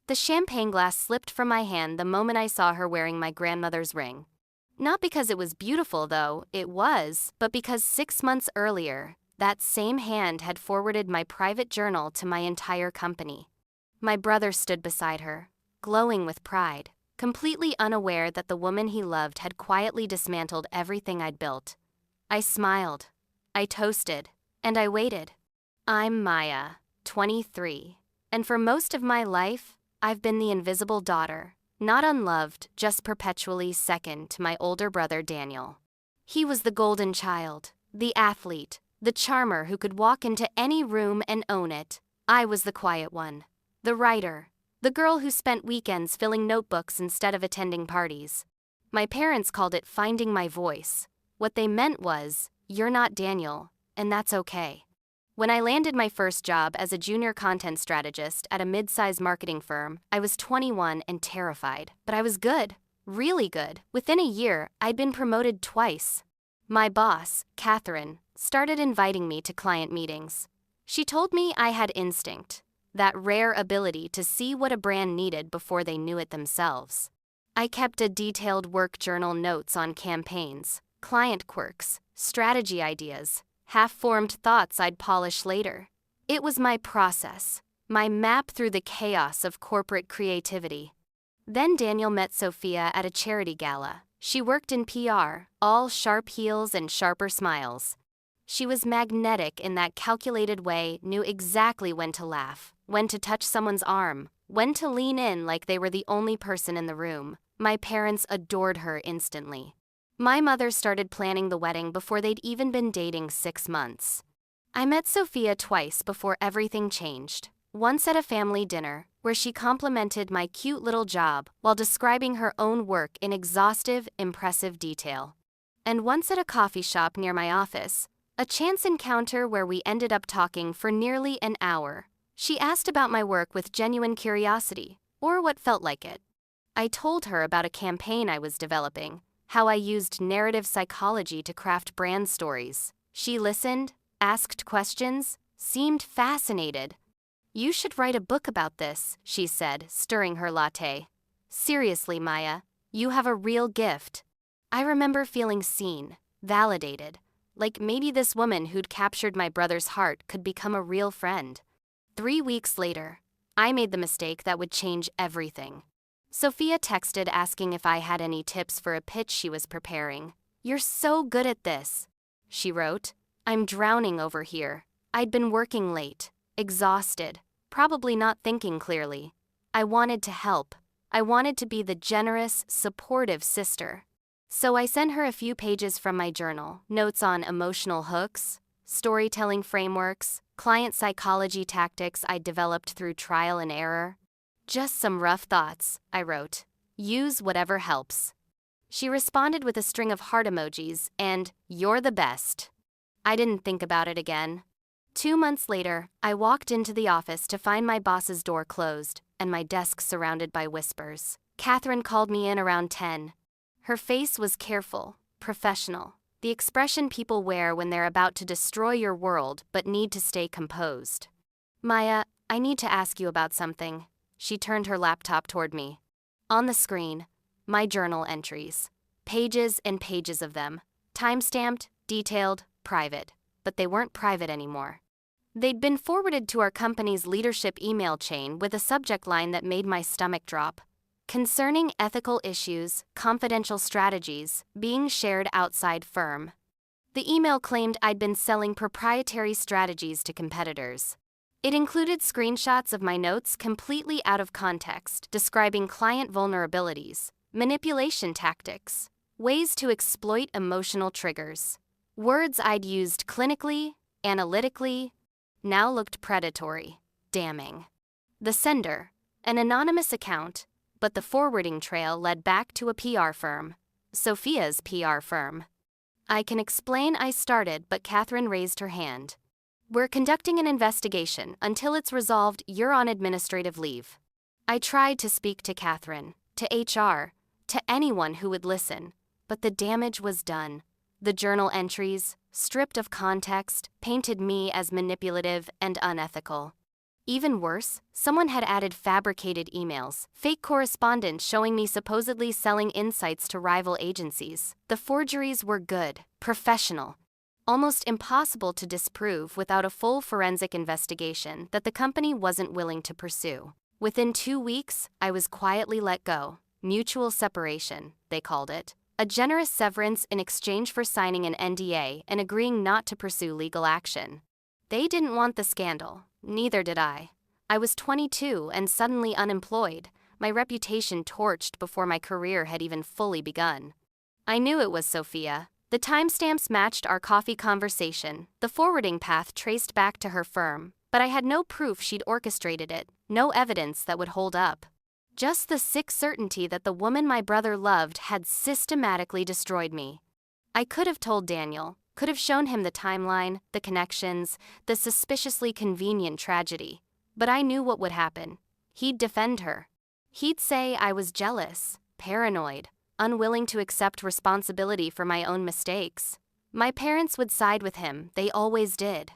The champagne glass slipped from my hand the moment I saw her wearing my grandmother's ring. Not because it was beautiful, though, it was, but because 6 months earlier, that same hand had forwarded my private journal to my entire company. My brother stood beside her, glowing with pride, completely unaware that the woman he loved had quietly dismantled everything I'd built. I smiled, I toasted, and I waited. I'm Maya, 23, and for most of my life, I've been the invisible daughter, not unloved, just perpetually second to my older brother Daniel. He was the golden child, the athlete, the charmer who could walk into any room and own it. I was the quiet one, the writer, the girl who spent weekends filling notebooks instead of attending parties. My parents called it finding my voice. What they meant was, you're not Daniel, and that's okay. When I landed my first job as a junior content strategist at a mid-size marketing firm, I was 21 and terrified, but I was good, really good. Within a year, I'd been promoted twice. My boss, Catherine, started inviting me to client meetings. She told me I had instinct, that rare ability to see what a brand needed before they knew it themselves. I kept a detailed work journal, notes on campaigns, client quirks, strategy ideas, half-formed thoughts I'd polish later. It was my process, my map through the chaos of corporate creativity. Then Daniel met Sophia at a charity gala. She worked in PR, all sharp heels and sharper smiles. She was magnetic in that calculated way, knew exactly when to laugh, when to touch someone's arm, when to lean in like they were the only person in the room. My parents adored her instantly. My mother started planning the wedding before they'd even been dating 6 months. I met Sophia twice before everything changed. Once at a family dinner, where she complimented my cute little job while describing her own work in exhaustive, impressive detail. And once at a coffee shop near my office, a chance encounter where we ended up talking for nearly an hour. She asked about my work with genuine curiosity, or what felt like it. I told her about a campaign I was developing, how I used narrative psychology to craft brand stories. She listened, asked questions, seemed fascinated. You should write a book about this, she said, stirring her latte. Seriously, Maya, you have a real gift. I remember feeling seen, validated, like maybe this woman who'd captured my brother's heart could become a real friend. 3 weeks later, I made the mistake that would change everything. Sophia texted asking if I had any tips for a pitch she was preparing. You're so good at this, she wrote. I'm drowning over here. I'd been working late, exhausted, probably not thinking clearly. I wanted to help. I wanted to be the generous, supportive sister. So I sent her a few pages from my journal, notes on emotional hooks, storytelling frameworks, client psychology tactics I'd developed through trial and error. Just some rough thoughts, I wrote. Use whatever helps. She responded with a string of heart emojis and, you're the best. I didn't think about it again. 2 months later, I walked into the office to find my boss's door closed and my desk surrounded by whispers. Catherine called me in around 10. Her face was careful, professional, the expression people wear when they're about to destroy your world but need to stay composed. Maya, I need to ask you about something. She turned her laptop toward me. On the screen, my journal entries. Pages and pages of them. Time-stamped, detailed, private. But they weren't private anymore. They'd been forwarded to our company's leadership email chain with a subject line that made my stomach drop. Concerning ethical issues, confidential strategies, being shared outside firm. The email claimed I'd been selling proprietary strategies to competitors. It included screenshots of my notes completely out of context, describing client vulnerabilities, manipulation tactics, ways to exploit emotional triggers. Words I'd used clinically, analytically, now looked predatory, damning. The sender, an anonymous account, but the forwarding trail led back to a PR firm, Sophia's PR firm. I can explain I started, but Catherine raised her hand. We're conducting an investigation. Until it's resolved, you're on administrative leave. I tried to speak to Catherine, to HR, to anyone who would listen, but the damage was done. The journal entries, stripped of context, painted me as manipulative and unethical. Even worse, someone had added fabricated emails, fake correspondence showing me supposedly selling insights to rival agencies. The forgeries were good, professional, almost impossible to disprove without a full forensic investigation that the company wasn't willing to pursue. Within 2 weeks, I was quietly let go. Mutual separation, they called it. A generous severance in exchange for signing an NDA and agreeing not to pursue legal action. They didn't want the scandal. Neither did I. I was 22 and suddenly unemployed, my reputation torched before my career had even fully begun. I knew it was Sophia. The timestamps matched our coffee conversation, the forwarding path traced back to her firm, but I had no proof she'd orchestrated it, no evidence that would hold up. Just the sick certainty that the woman my brother loved had systematically destroyed me. I could have told Daniel, could have shown him the timeline, the connections, the suspiciously convenient tragedy. But I knew what would happen. He'd defend her. He'd say I was jealous, paranoid, unwilling to accept responsibility for my own mistakes. My parents would side with him, they always did.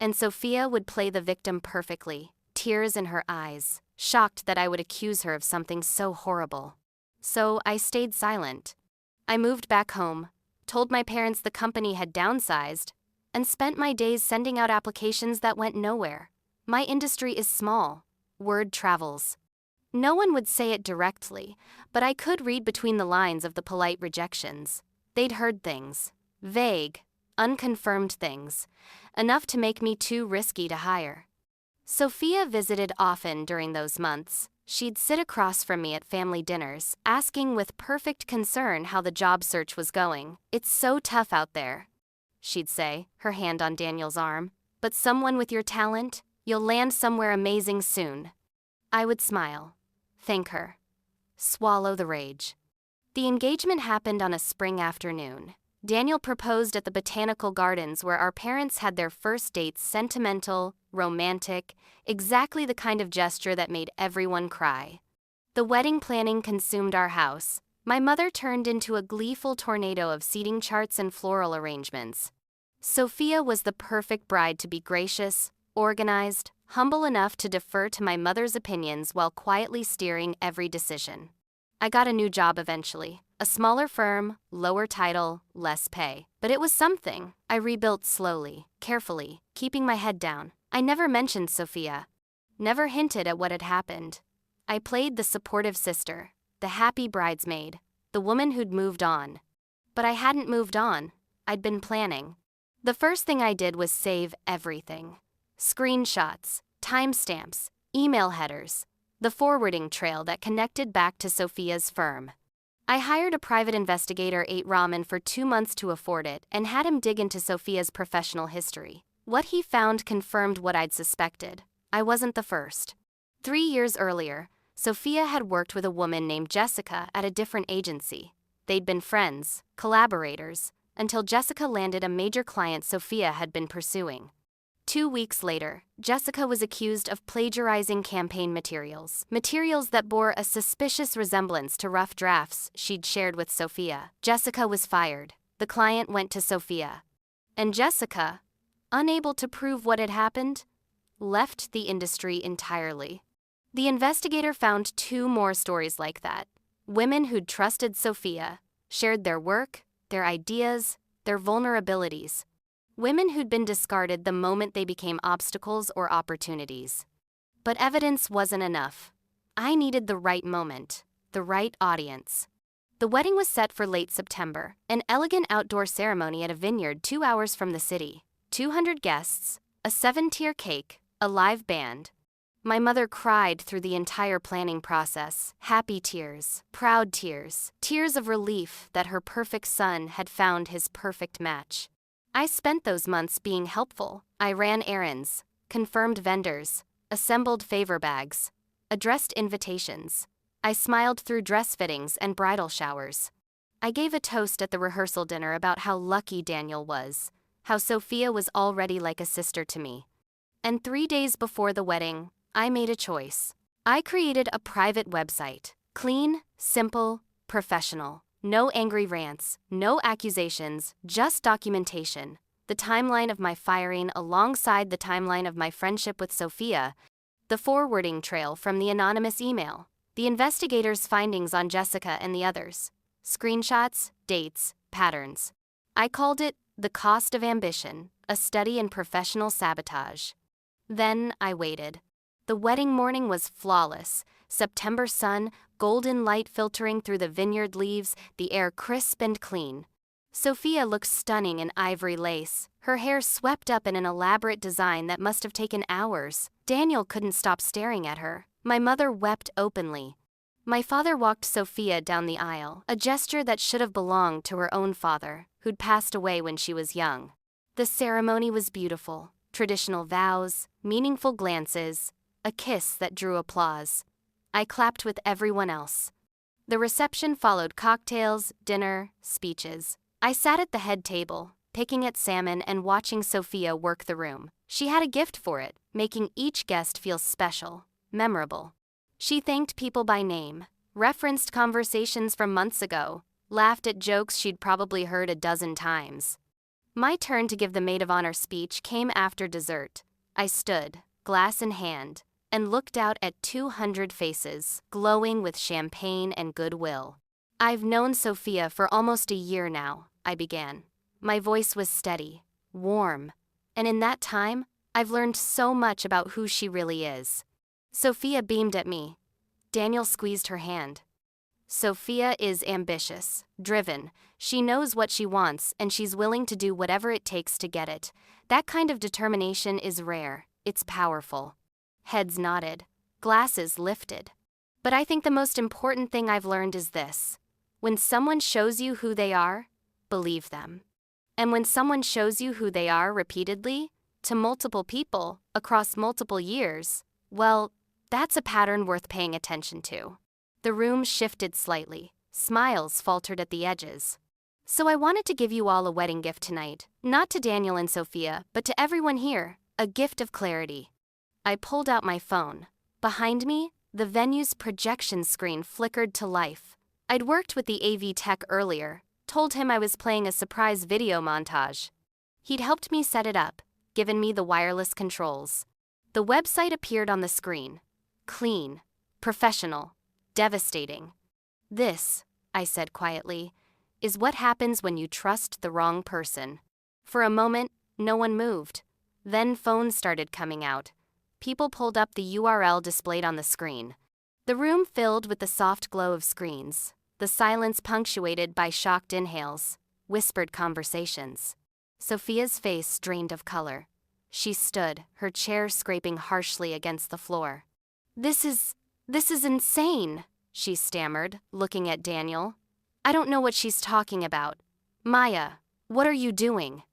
And Sophia would play the victim perfectly, tears in her eyes, shocked that I would accuse her of something so horrible. So I stayed silent. I moved back home, told my parents the company had downsized, and spent my days sending out applications that went nowhere. My industry is small. Word travels. No one would say it directly, but I could read between the lines of the polite rejections. They'd heard things. Vague, unconfirmed things. Enough to make me too risky to hire. Sophia visited often during those months. She'd sit across from me at family dinners, asking with perfect concern how the job search was going. "It's so tough out there," she'd say, her hand on Daniel's arm. "But someone with your talent, you'll land somewhere amazing soon." I would smile, thank her, swallow the rage. The engagement happened on a spring afternoon. Daniel proposed at the botanical gardens where our parents had their first dates, sentimental, romantic, exactly the kind of gesture that made everyone cry. The wedding planning consumed our house. My mother turned into a gleeful tornado of seating charts and floral arrangements. Sophia was the perfect bride to be gracious, organized, humble enough to defer to my mother's opinions while quietly steering every decision. I got a new job eventually. A smaller firm, lower title, less pay. But it was something. I rebuilt slowly, carefully, keeping my head down. I never mentioned Sophia. Never hinted at what had happened. I played the supportive sister, the happy bridesmaid, the woman who'd moved on. But I hadn't moved on. I'd been planning. The first thing I did was save everything. Screenshots, timestamps, email headers, the forwarding trail that connected back to Sophia's firm. I hired a private investigator, ate ramen for 2 months to afford it, and had him dig into Sophia's professional history. What he found confirmed what I'd suspected. I wasn't the first. 3 years earlier, Sophia had worked with a woman named Jessica at a different agency. They'd been friends, collaborators, until Jessica landed a major client Sophia had been pursuing. 2 weeks later, Jessica was accused of plagiarizing campaign materials that bore a suspicious resemblance to rough drafts she'd shared with Sophia. Jessica was fired. The client went to Sophia. And Jessica, unable to prove what had happened, left the industry entirely. The investigator found 2 more stories like that. Women who'd trusted Sophia, shared their work, their ideas, their vulnerabilities. Women who'd been discarded the moment they became obstacles or opportunities. But evidence wasn't enough. I needed the right moment, the right audience. The wedding was set for late September, an elegant outdoor ceremony at a vineyard 2 hours from the city. 200 guests, a 7-tier cake, a live band. My mother cried through the entire planning process. Happy tears, proud tears, tears of relief that her perfect son had found his perfect match. I spent those months being helpful. I ran errands, confirmed vendors, assembled favor bags, addressed invitations. I smiled through dress fittings and bridal showers. I gave a toast at the rehearsal dinner about how lucky Daniel was, how Sophia was already like a sister to me. And 3 days before the wedding, I made a choice. I created a private website. Clean, simple, professional. No angry rants, no accusations, just documentation. The timeline of my firing alongside the timeline of my friendship with Sophia, The forwarding trail from the anonymous email. The investigators' findings on Jessica and the others. Screenshots, dates, patterns. I called it The Cost of Ambition, a study in professional sabotage. Then I waited. The wedding morning was flawless. September sun, golden light filtering through the vineyard leaves, the air crisp and clean. Sophia looked stunning in ivory lace, her hair swept up in an elaborate design that must have taken hours. Daniel couldn't stop staring at her. My mother wept openly. My father walked Sophia down the aisle, a gesture that should have belonged to her own father, who'd passed away when she was young. The ceremony was beautiful. Traditional vows, meaningful glances, a kiss that drew applause. I clapped with everyone else. The reception followed cocktails, dinner, speeches. I sat at the head table, picking at salmon and watching Sophia work the room. She had a gift for it, making each guest feel special, memorable. She thanked people by name, referenced conversations from months ago, laughed at jokes she'd probably heard a dozen times. My turn to give the maid of honor speech came after dessert. I stood, glass in hand, and looked out at 200 faces, glowing with champagne and goodwill. I've known Sophia for almost a year now, I began. My voice was steady, warm, and in that time, I've learned so much about who she really is. Sophia beamed at me. Daniel squeezed her hand. Sophia is ambitious, driven. She knows what she wants, and she's willing to do whatever it takes to get it. That kind of determination is rare. It's powerful. Heads nodded. Glasses lifted. But I think the most important thing I've learned is this. When someone shows you who they are, believe them. And when someone shows you who they are repeatedly, to multiple people, across multiple years, well, that's a pattern worth paying attention to. The room shifted slightly. Smiles faltered at the edges. So I wanted to give you all a wedding gift tonight, not to Daniel and Sophia, but to everyone here, a gift of clarity. I pulled out my phone. Behind me, the venue's projection screen flickered to life. I'd worked with the AV tech earlier, told him I was playing a surprise video montage. He'd helped me set it up, given me the wireless controls. The website appeared on the screen. Clean, professional, devastating. This, I said quietly, is what happens when you trust the wrong person. For a moment, no one moved. Then phones started coming out. People pulled up the URL displayed on the screen. The room filled with the soft glow of screens, the silence punctuated by shocked inhales, whispered conversations. Sophia's face drained of color. She stood, her chair scraping harshly against the floor. This is insane, she stammered, looking at Daniel. I don't know what she's talking about. Maya, what are you doing?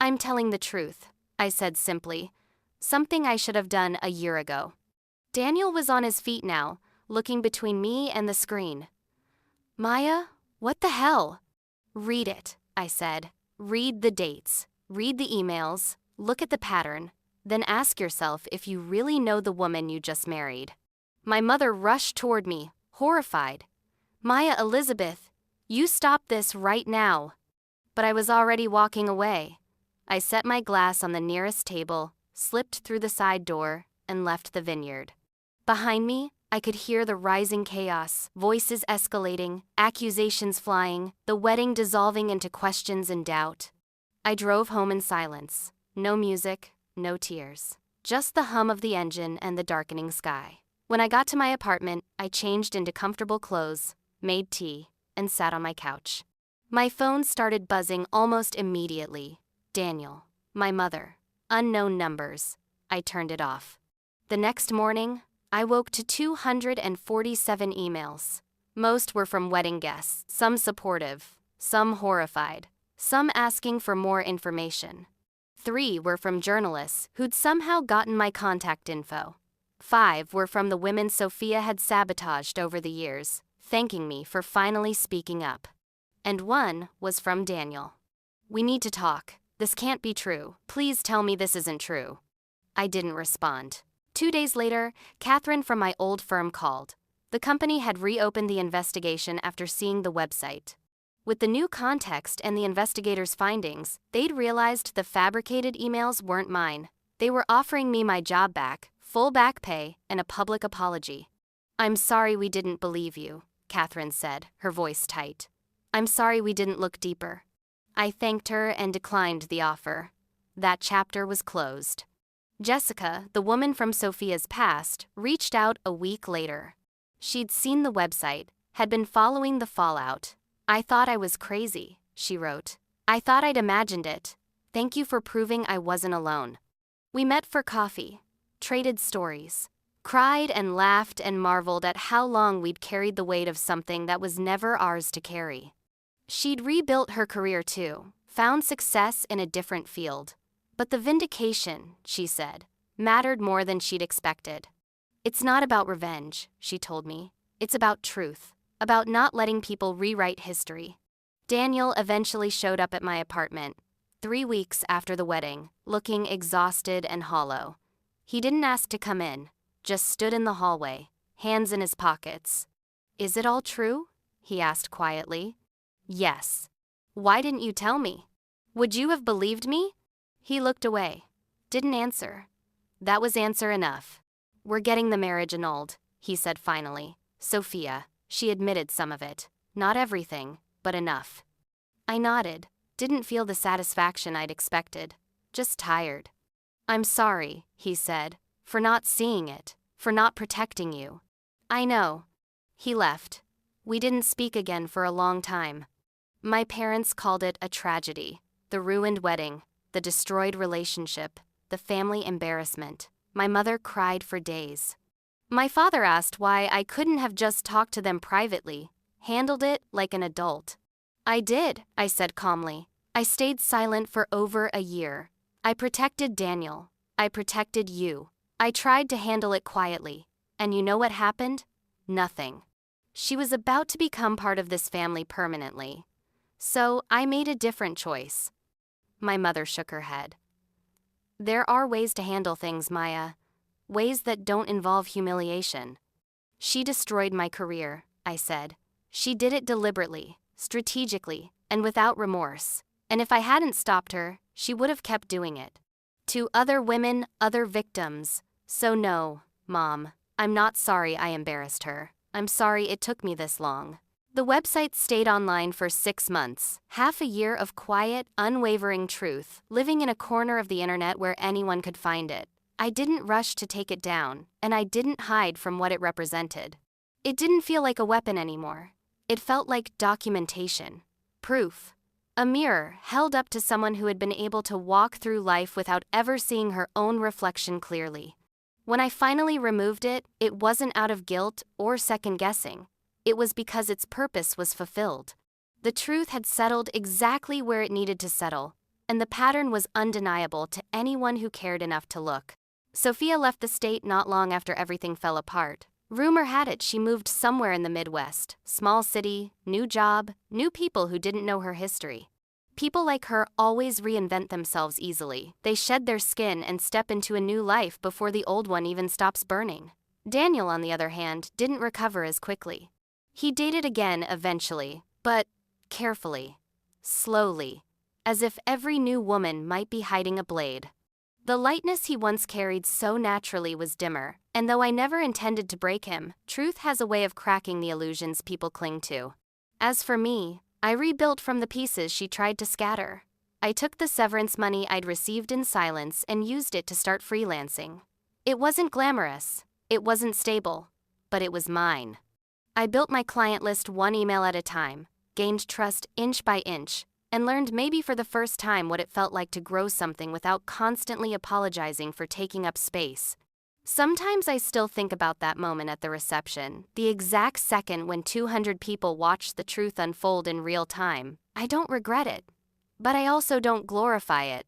I'm telling the truth, I said simply. Something I should have done a year ago. Daniel was on his feet now, looking between me and the screen. Maya, what the hell? Read it, I said. Read the dates, read the emails, look at the pattern, then ask yourself if you really know the woman you just married. My mother rushed toward me, horrified. Maya Elizabeth, you stop this right now. But I was already walking away. I set my glass on the nearest table, slipped through the side door, and left the vineyard. Behind me, I could hear the rising chaos, voices escalating, accusations flying, the wedding dissolving into questions and doubt. I drove home in silence. No music, no tears. Just the hum of the engine and the darkening sky. When I got to my apartment, I changed into comfortable clothes, made tea, and sat on my couch. My phone started buzzing almost immediately. Daniel, my mother, unknown numbers. I turned it off. The next morning, I woke to 247 emails. Most were from wedding guests, some supportive, some horrified, some asking for more information. 3 were from journalists who'd somehow gotten my contact info. 5 were from the women Sophia had sabotaged over the years, thanking me for finally speaking up. And 1 was from Daniel. We need to talk. This can't be true. Please tell me this isn't true. I didn't respond. 2 days later, Catherine from my old firm called. The company had reopened the investigation after seeing the website. With the new context and the investigators' findings, they'd realized the fabricated emails weren't mine. They were offering me my job back, full back pay, and a public apology. "I'm sorry we didn't believe you," Catherine said, her voice tight. "I'm sorry we didn't look deeper." I thanked her and declined the offer. That chapter was closed. Jessica, the woman from Sophia's past, reached out a week later. She'd seen the website, had been following the fallout. "I thought I was crazy," she wrote. "I thought I'd imagined it. Thank you for proving I wasn't alone." We met for coffee, traded stories, cried and laughed and marveled at how long we'd carried the weight of something that was never ours to carry. She'd rebuilt her career too, found success in a different field. But the vindication, she said, mattered more than she'd expected. "It's not about revenge," she told me. "It's about truth, about not letting people rewrite history." Daniel eventually showed up at my apartment, 3 weeks after the wedding, looking exhausted and hollow. He didn't ask to come in, just stood in the hallway, hands in his pockets. "Is it all true?" he asked quietly. "Yes." "Why didn't you tell me? Would you have believed me?" He looked away, didn't answer. That was answer enough. "We're getting the marriage annulled," he said finally. "Sophia," she admitted some of it. Not everything, but enough. I nodded, didn't feel the satisfaction I'd expected, just tired. "I'm sorry," he said, "for not seeing it, for not protecting you." "I know." He left. We didn't speak again for a long time. My parents called it a tragedy. The ruined wedding, the destroyed relationship, the family embarrassment. My mother cried for days. My father asked why I couldn't have just talked to them privately, handled it like an adult. "I did," I said calmly. "I stayed silent for over a year. I protected Daniel. I protected you. I tried to handle it quietly. And you know what happened? Nothing." She was about to become part of this family permanently. So I made a different choice. My mother shook her head. "There are ways to handle things, Maya. Ways that don't involve humiliation." "She destroyed my career," I said. "She did it deliberately, strategically, and without remorse. And if I hadn't stopped her, she would have kept doing it. To other women, other victims. So no, Mom, I'm not sorry I embarrassed her. I'm sorry it took me this long." The website stayed online for 6 months, half a year of quiet, unwavering truth, living in a corner of the internet where anyone could find it. I didn't rush to take it down, and I didn't hide from what it represented. It didn't feel like a weapon anymore. It felt like documentation, proof, a mirror held up to someone who had been able to walk through life without ever seeing her own reflection clearly. When I finally removed it, it wasn't out of guilt or second-guessing. It was because its purpose was fulfilled. The truth had settled exactly where it needed to settle, and the pattern was undeniable to anyone who cared enough to look. Sophia left the state not long after everything fell apart. Rumor had it she moved somewhere in the Midwest, small city, new job, new people who didn't know her history. People like her always reinvent themselves easily. They shed their skin and step into a new life before the old one even stops burning. Daniel, on the other hand, didn't recover as quickly. He dated again eventually, but carefully, slowly, as if every new woman might be hiding a blade. The lightness he once carried so naturally was dimmer, and though I never intended to break him, truth has a way of cracking the illusions people cling to. As for me, I rebuilt from the pieces she tried to scatter. I took the severance money I'd received in silence and used it to start freelancing. It wasn't glamorous, it wasn't stable, but it was mine. I built my client list one email at a time, gained trust inch by inch, and learned maybe for the first time what it felt like to grow something without constantly apologizing for taking up space. Sometimes I still think about that moment at the reception, the exact second when 200 people watched the truth unfold in real time. I don't regret it, but I also don't glorify it.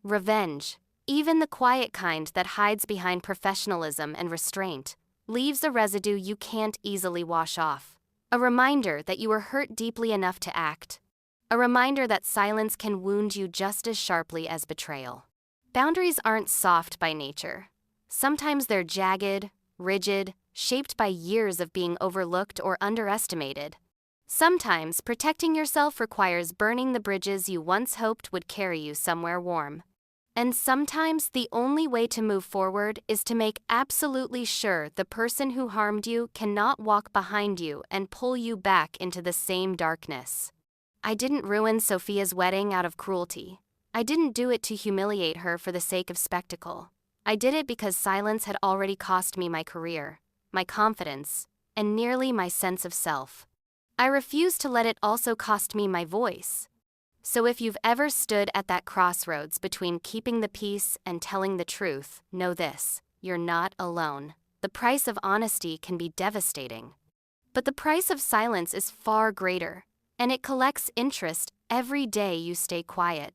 Revenge, even the quiet kind that hides behind professionalism and restraint, leaves a residue you can't easily wash off. A reminder that you were hurt deeply enough to act. A reminder that silence can wound you just as sharply as betrayal. Boundaries aren't soft by nature. Sometimes they're jagged, rigid, shaped by years of being overlooked or underestimated. Sometimes protecting yourself requires burning the bridges you once hoped would carry you somewhere warm. And sometimes the only way to move forward is to make absolutely sure the person who harmed you cannot walk behind you and pull you back into the same darkness. I didn't ruin Sophia's wedding out of cruelty. I didn't do it to humiliate her for the sake of spectacle. I did it because silence had already cost me my career, my confidence, and nearly my sense of self. I refused to let it also cost me my voice. So if you've ever stood at that crossroads between keeping the peace and telling the truth, know this: you're not alone. The price of honesty can be devastating. But the price of silence is far greater, and it collects interest every day you stay quiet.